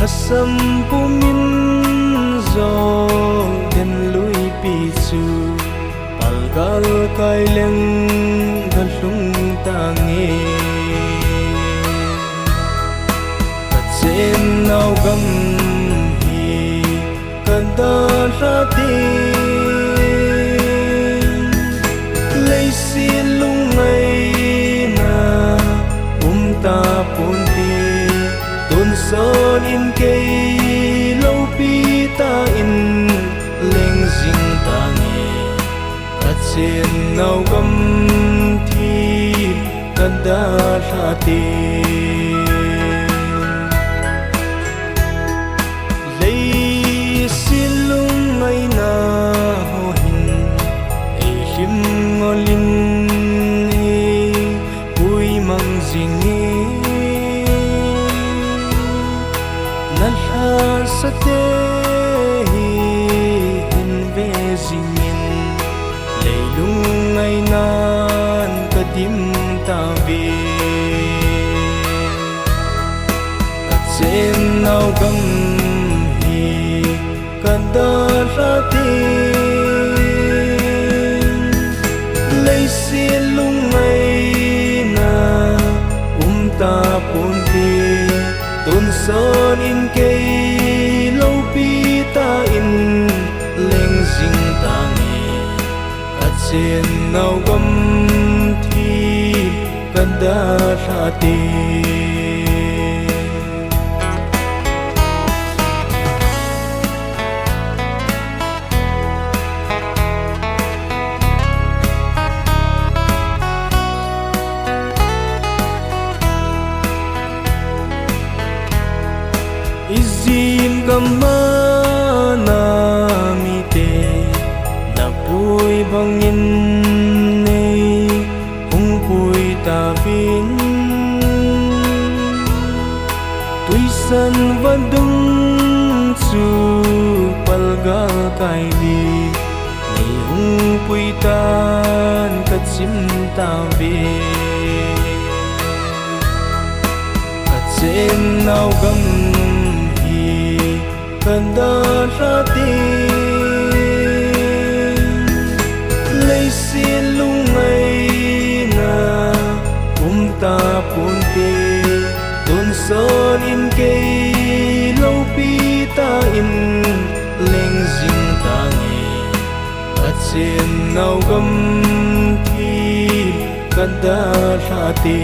Asam pumin zo den lui pi chu palgal kai leng galung tangi patsen nau gam hi kada rati lei si lungai na ta punti tun son in kei lo pi ta in leng jing tangi atsin nau gam thi kada thati lei silung mai na ho hin e him ngolin pui mang jing sate hi hin ve jingin leilung ai nan kadim ta ve atsen nau gam hi kada rati lei silung ai na ta punti tun son in kei lo pi ta in leng jing tangi atsen nau gam thi kada thati izin gamana mi te na pui bangin nei hung pui ta vin tuisan vadung chu palgal kai vi nei hung pui tan kachim ta ve katsen nau gam kada rati lei silung ai na ta punti tun son in kei lo pi ta in leng jing tangi atsen nau gam thi kada rati